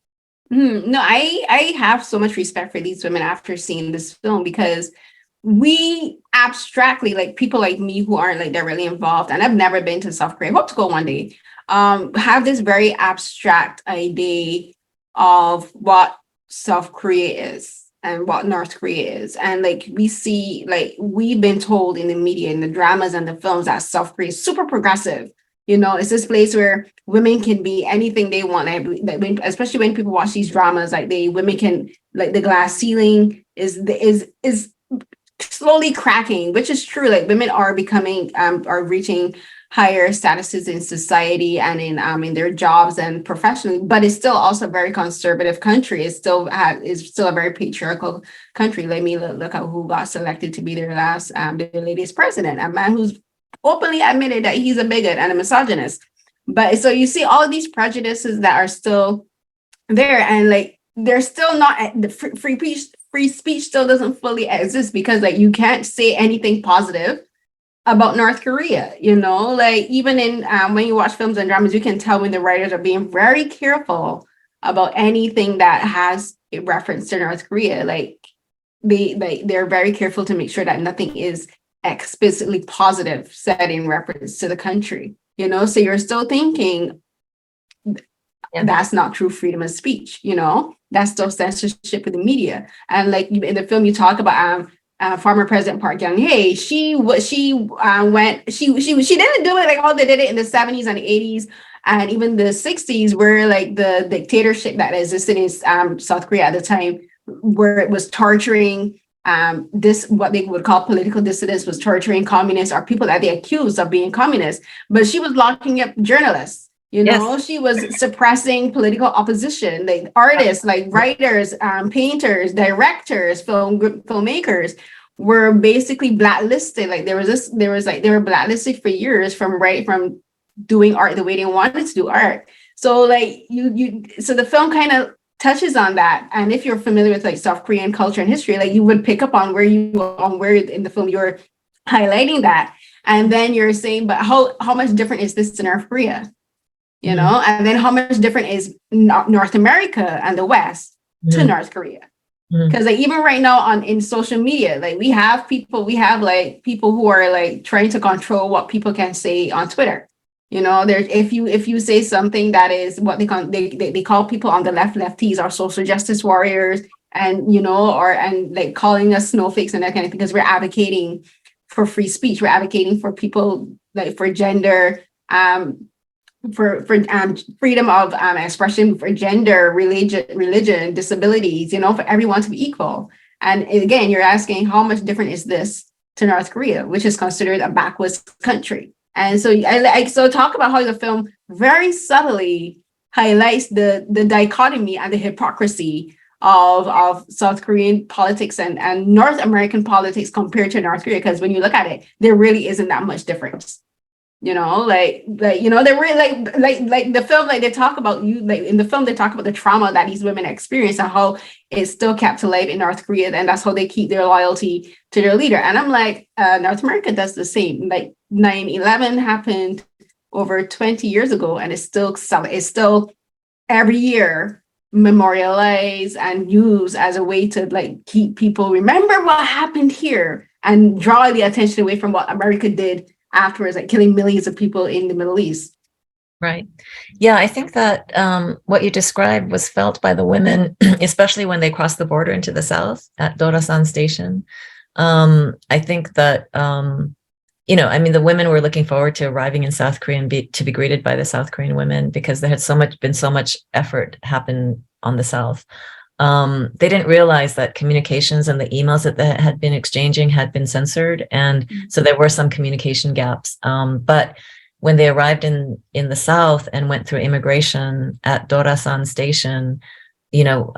No, I have so much respect for these women after seeing this film, because we abstractly, like people like me who aren't like directly involved, and I've never been to South Korea, hope to go one day, have this very abstract idea of what South Korea is and what North Korea is. And like we see, like we've been told in the media, in the dramas and the films, that South Korea is super progressive. It's this place where women can be anything they want. Especially when people watch these dramas, like women can, like the glass ceiling is slowly cracking, which is true. Like women are becoming, are reaching higher statuses in society and in their jobs and professionally, but it's still also a very conservative country. It's still a very patriarchal country. Let me look at who got selected to be their the latest president, a man who's openly admitted that he's a bigot and a misogynist. But so you see all of these prejudices that are still there, and like they're still not, the free speech still doesn't fully exist, because like you can't say anything positive about North Korea, like even in when you watch films and dramas, you can tell when the writers are being very careful about anything that has a reference to North Korea. Like they're very careful to make sure that nothing is explicitly positive said in reference to the country, so you're still thinking that's not true freedom of speech, that's still censorship of the media. And like in the film you talk about former President Park Geun-hye, she didn't do it like, oh, they did it in the 70s and 80s And even the 60s, where like the dictatorship that existed in South Korea at the time, where it was torturing this, what they would call political dissidents, was torturing communists or people that they accused of being communists. But she was locking up journalists. You know, Yes. she was suppressing political opposition, like artists, like writers, painters, directors, filmmakers were basically blacklisted. Like they were blacklisted for years from doing art the way they wanted to do art. So like so the film kind of touches on that. And if you're familiar with like South Korean culture and history, like you would pick up on where in the film you're highlighting that. And then you're saying, but how much different is this to North Korea? You know, and then how much different is North America and the West to North Korea? Because like even right now in social media, like we have people who are like trying to control what people can say on Twitter. You know, there if you say something that is what they call people on the lefties or social justice warriors, and you know, and like calling us snowflakes and that kind of thing, because we're advocating for free speech, we're advocating for people, like for gender, for freedom of expression, for gender, religion, disabilities, you know, for everyone to be equal. And again, you're asking how much different is this to North Korea, which is considered a backwards country. And so so talk about how the film very subtly highlights the dichotomy and the hypocrisy of South Korean politics and North American politics compared to North Korea, because when you look at it, there really isn't that much difference. You know, like you know, they're really like the film, like they talk about in the film they talk about the trauma that these women experience and how it's still kept alive in North Korea, and that's how they keep their loyalty to their leader. And I'm like, North America does the same. Like 9/11 happened over 20 years ago, and it's still every year memorialized and used as a way to like keep people remember what happened here and draw the attention away from what America did afterwards, like killing millions of people in the Middle East. Right. Yeah, I think that what you described was felt by the women, especially when they crossed the border into the South at Dorasan Station. I think that, you know, I mean, the women were looking forward to arriving in South Korea and to be greeted by the South Korean women, because there had been so much effort happen on the South. They didn't realize that communications and the emails that they had been exchanging had been censored. And so there were some communication gaps. But when they arrived in the South and went through immigration at Dorasan Station, you know,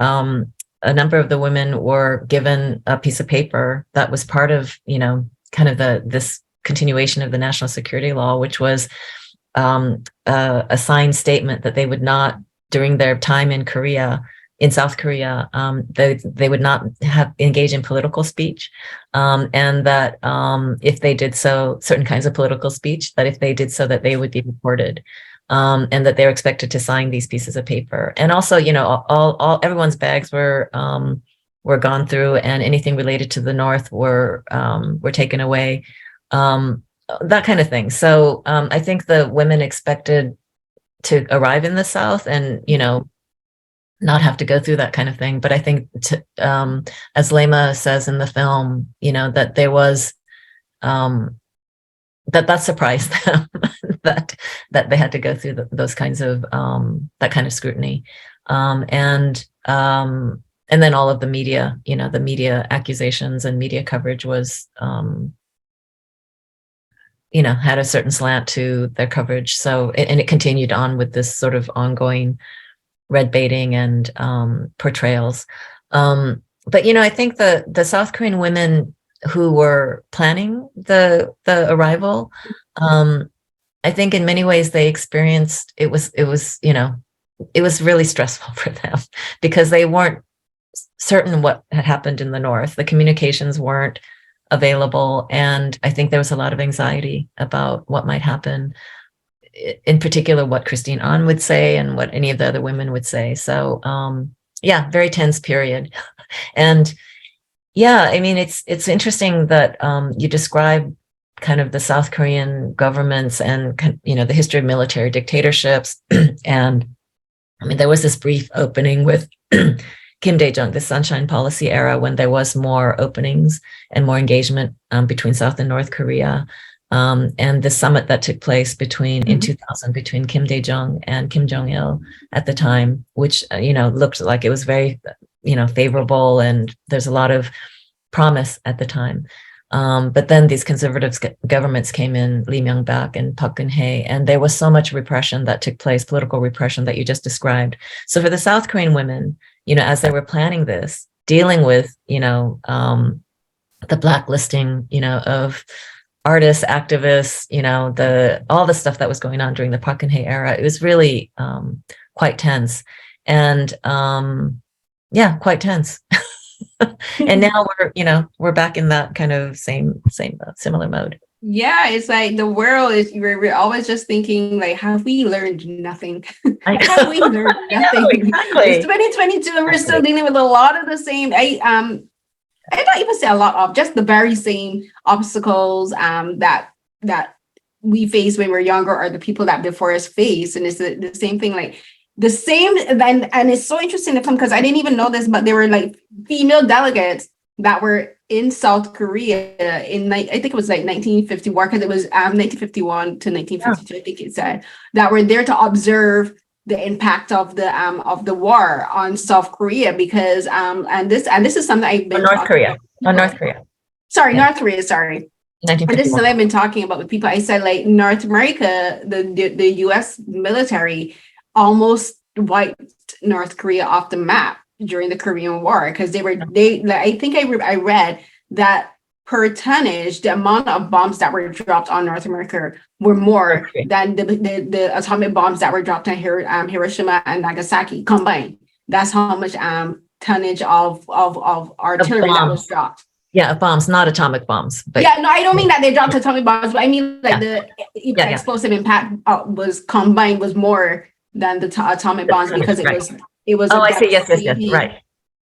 a number of the women were given a piece of paper that was part of, you know, kind of this continuation of the national security law, which was a signed statement that they would not, during their time in South Korea, they would not engage in political speech, and that if they did so, certain kinds of political speech, that if they did so, that they would be deported, and that they're expected to sign these pieces of paper. And also, you know, everyone's bags were gone through, and anything related to the North were taken away, that kind of thing. So I think the women expected to arrive in the South and, you know, not have to go through that kind of thing. But I think, as Lema says in the film, you know, that there was, that surprised them, that they had to go through those kinds of, that kind of scrutiny. And then all of the media, you know, the media accusations and media coverage was, you know, had a certain slant to their coverage. So, and it continued on with this sort of ongoing red baiting and portrayals. But, you know, I think the South Korean women who were planning the arrival, I think in many ways they experienced, it was, you know, it was really stressful for them because they weren't certain what had happened in the North. The communications weren't available. And I think there was a lot of anxiety about what might happen, in particular, what Christine Ahn would say and what any of the other women would say. So, yeah, very tense period. And yeah, I mean, it's interesting that you describe kind of the South Korean governments and, you know, the history of military dictatorships. And I mean, there was this brief opening with Kim Dae-jung, the Sunshine Policy era, when there was more openings and more engagement between South and North Korea. and the summit that took place in 2000 between Kim Dae-jung and Kim Jong-il at the time, which, looked like it was very, favorable, and there's a lot of promise at the time. But then these conservative governments came in, Lee Myung-bak and Park Geun-hye, and there was so much repression that took place, political repression that you just described. So for the South Korean women, as they were planning this, dealing with, the blacklisting, of artists, activists, all the stuff that was going on during the Park Geun-hye era, it was really quite tense, and quite tense. And now we're back in that kind of same similar mode. Yeah, it's like the world is, we're always just thinking like, have we learned nothing? Have we learned nothing? Exactly. It's 2022 and we're still dealing with a lot of the same, I don't even say a lot of, just the very same obstacles that we face when we're younger, or the people that before us face. And it's the same thing, like the same, and it's so interesting to come, because I didn't even know this, but there were like female delegates that were in South Korea in, I think it was like 1951, because it was 1951 to 1952, I think it said, that were there to observe the impact of the war on South Korea, because and this is something I've been North Korea. North Korea. Sorry, yeah. North Korea, sorry. And this is something I've been talking about with people. I said, like, North America, the US military almost wiped North Korea off the map during the Korean War, because I think I read that per tonnage, the amount of bombs that were dropped on North America were more than the atomic bombs that were dropped on Hiroshima and Nagasaki combined. That's how much tonnage of artillery that was dropped. Yeah, bombs, not atomic bombs. But yeah, no, I don't mean that they dropped atomic bombs, but I mean like the explosive impact was combined was more than the atomic bombs, because it was. Oh, I see. Yes, right.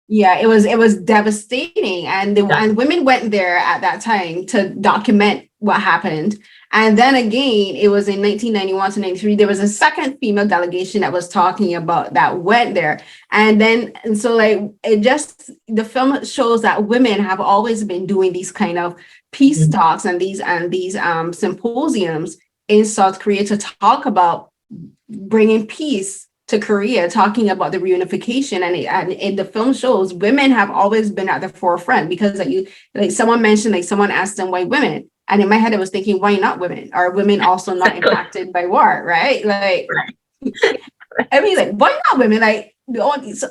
Yeah, it was devastating, and women went there at that time to document what happened. And then again, it was in 1991 to 93, there was a second female delegation that was talking about that went there. And so like, the film shows that women have always been doing these kind of peace talks and these symposiums in South Korea to talk about bringing peace to Korea, talking about the reunification, and the film shows women have always been at the forefront, because someone asked them why women, and in my head I was thinking, why not women? Are women also not impacted by war, right? Like, I mean, like, why not women? Like,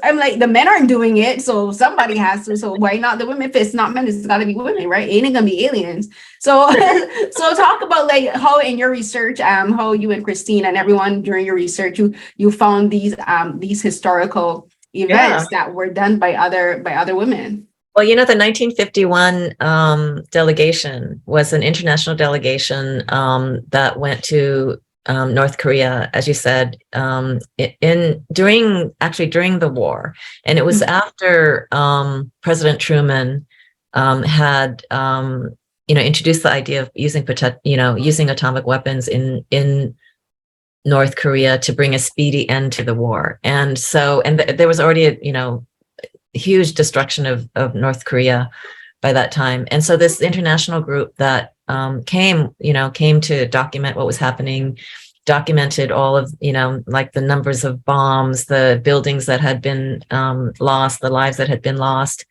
I'm like, the men aren't doing it, so somebody has to. So why not the women? If it's not men, it's got to be women, right? It ain't gonna be aliens. So, so talk about like how in your research, how you and Christine and everyone during your research, you found these historical events that were done by other women. Well, the 1951 delegation was an international delegation that went to North Korea, as you said, during the war, and it was after President Truman had introduced the idea of using atomic weapons in North Korea to bring a speedy end to the war, and there was already a huge destruction of North Korea by that time, and so this international group that came to document what was happening, documented all of, like the numbers of bombs, the buildings that had been lost, the lives that had been lost.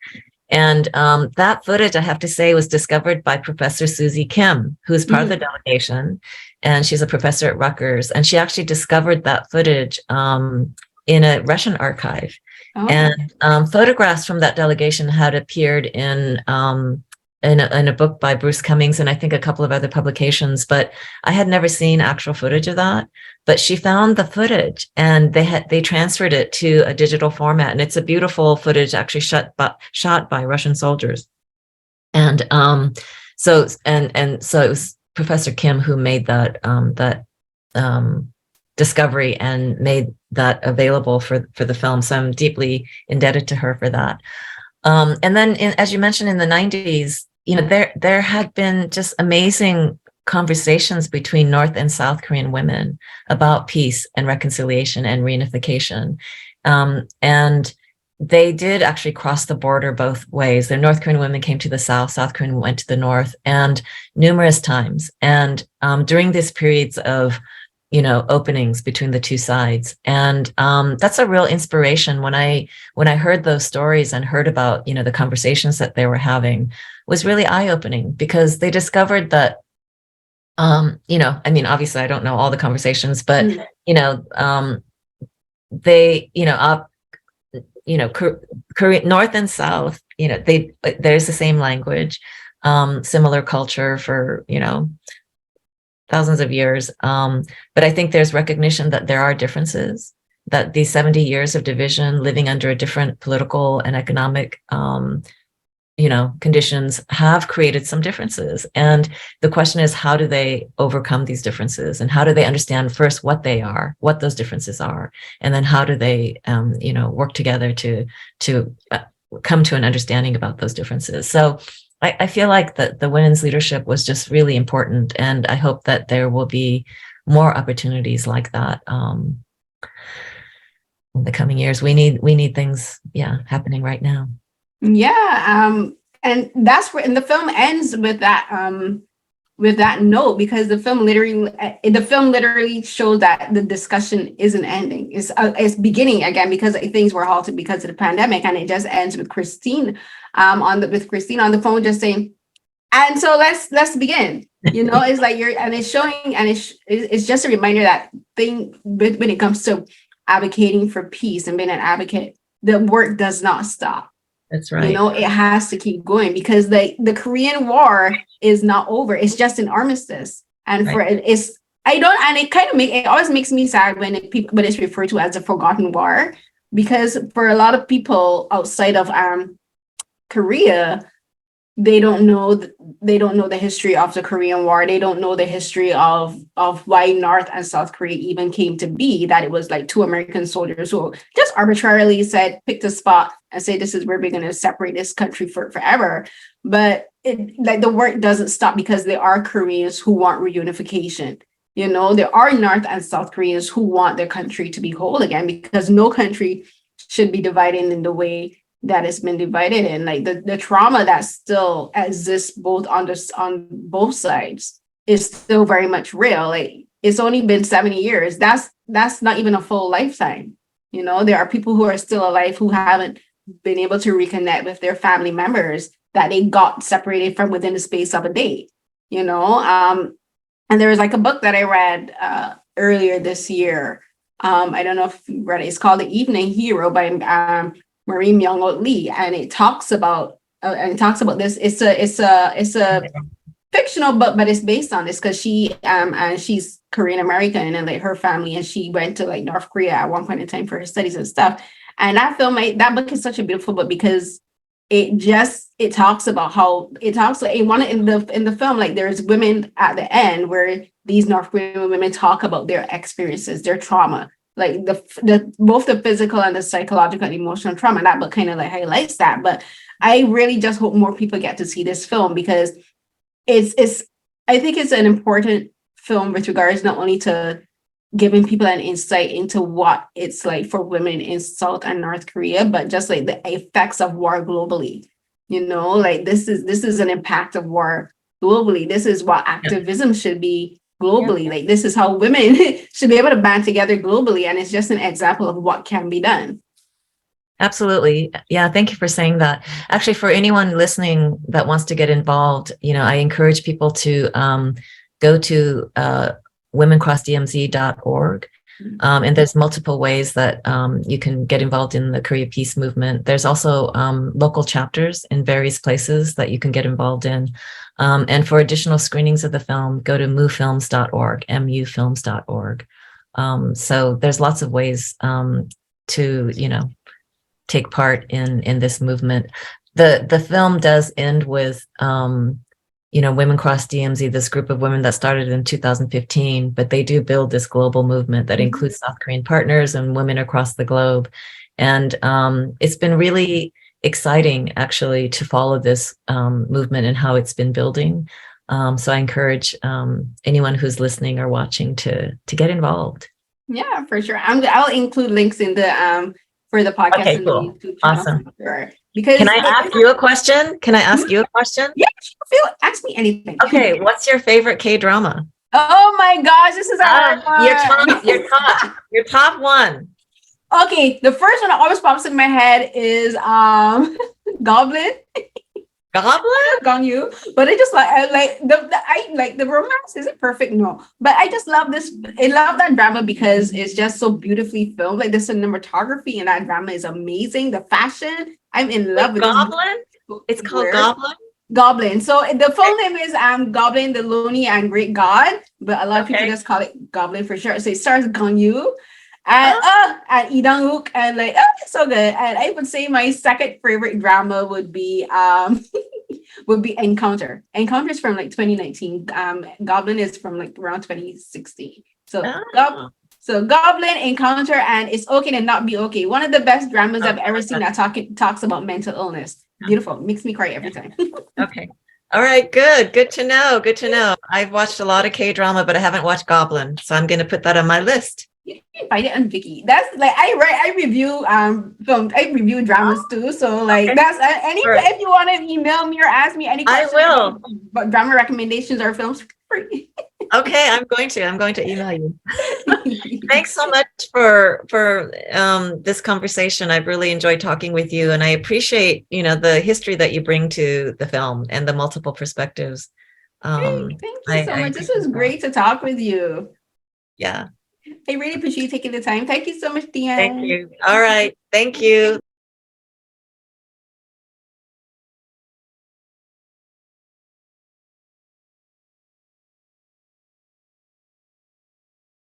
And that footage, I have to say, was discovered by Professor Susie Kim, who's part of the delegation. And she's a professor at Rutgers. And she actually discovered that footage in a Russian archive. Oh. And photographs from that delegation had appeared in a book by Bruce Cummings, and I think a couple of other publications, but I had never seen actual footage of that. But she found the footage, and they transferred it to a digital format, and it's a beautiful footage, actually shot by Russian soldiers. And so it was Professor Kim who made that discovery and made that available for the film. So I'm deeply indebted to her for that. And then, as you mentioned, in the 90s, there had been just amazing conversations between North and South Korean women about peace and reconciliation and reunification. And they did actually cross the border both ways. The North Korean women came to the South, South Korean went to the North, and numerous times. And during these periods of, openings between the two sides. And that's a real inspiration. When I heard those stories and heard about, the conversations that they were having, was really eye-opening, because they discovered that, obviously I don't know all the conversations, but, they, Korea, North and South, there's the same language, similar culture for, thousands of years. But I think there's recognition that there are differences, that these 70 years of division, living under a different political and economic, conditions, have created some differences. And the question is, how do they overcome these differences? And how do they understand first what they are, what those differences are? And then how do they, work together to come to an understanding about those differences? So I feel like the women's leadership was just really important. And I hope that there will be more opportunities like that in the coming years. We need things, happening right now. Yeah. And that's where, and the film ends with that note, because the film literally shows that the discussion isn't ending. It's beginning again, because things were halted because of the pandemic, and it just ends with Christine on the phone just saying, and so let's begin. It's like it's showing, and it's just a reminder that when it comes to advocating for peace and being an advocate, the work does not stop. That's right. It has to keep going, because the Korean War is not over. It's just an armistice. And right. It always makes me sad when it's referred to as a forgotten war, because for a lot of people outside of Korea, they don't know the history of the Korean War. They don't know the history of why North and South Korea even came to be, that it was like two American soldiers who just arbitrarily picked a spot and say, this is where we're going to separate this country forever. But the work doesn't stop, because there are Koreans who want reunification. There are North and South Koreans who want their country to be whole again, because no country should be divided in the way that it's been divided in. Like the trauma that still exists on both sides is still very much real. Like, it's only been 70 years. That's not even a full lifetime. There are people who are still alive who haven't been able to reconnect with their family members that they got separated from within the space of a day. And there was like a book that I read earlier this year. I don't know if you read it. It's called The Evening Hero by Marie Myung Lee, and it talks about this. It's a fictional book, but it's based on this, because she's Korean American, and like her family, and she went to like North Korea at one point in time for her studies and stuff. And that book is such a beautiful book, because it talks about how in the film, like there's women at the end where these North Korean women talk about their experiences, their trauma, like both the physical and the psychological and emotional trauma. That book kind of like highlights that. But I really just hope more people get to see this film, because I think it's an important film with regards not only to giving people an insight into what it's like for women in South and North Korea, but just like the effects of war globally. Like this is an impact of war globally. This is what activism should be globally. Like, this is how women should be able to band together globally. And it's just an example of what can be done. Absolutely. Yeah. Thank you for saying that. Actually, for anyone listening that wants to get involved, I encourage people to go to womencrossdmz.org. And there's multiple ways that you can get involved in the Korea Peace movement. There's also local chapters in various places that you can get involved in. And for additional screenings of the film, go to mufilms.org, mufilms.org. So there's lots of ways to, take part in this movement. The film does end with, Women Cross DMZ, this group of women that started in 2015, but they do build this global movement that includes South Korean partners and women across the globe. And it's been really exciting, actually, to follow this movement and how it's been building. So I encourage anyone who's listening or watching to get involved. Yeah, for sure. I'll include links in the for the podcast Okay, and cool. the YouTube channel. Awesome. For sure. Because Can I ask you a question? yeah, feel ask me anything. Okay, what's your favorite K-drama? Oh my gosh, this is a hard one. Your top one. Okay, the first one that always pops in my head is Goblin. Gong Yu, but I just like the romance isn't perfect, no, but I just love this. I love that drama because it's just so beautifully filmed. Like the cinematography in that drama is amazing. The fashion, I'm in love with Goblin. It's called Goblin. Goblin. So the full name is Goblin, the Lonely and Great God, but a lot of people just call it Goblin for sure. So it stars Gong Yu and Lee Dong-wook, and like it's so good. And I would say my second favorite drama would be Encounter. Encounter is from like 2019. Goblin is from like around 2016. So Goblin, Encounter, and It's Okay to Not Be Okay. One of the best dramas I've ever seen that talks about mental illness. Beautiful. Makes me cry every time. Okay. All right. Good to know. I've watched a lot of K-drama, but I haven't watched Goblin. So I'm going to put that on my list. You can find it on Viki. That's like I review I review dramas too. So like that's if you want to email me or ask me any questions, I will. But drama recommendations or films free. Okay, I'm going to email you. Thanks so much for this conversation. I've really enjoyed talking with you, and I appreciate the history that you bring to the film and the multiple perspectives. Thank you so much. This was great to talk with you. Yeah. I really appreciate you taking the time. Thank you so much, Deann. Thank you. All right. Thank you.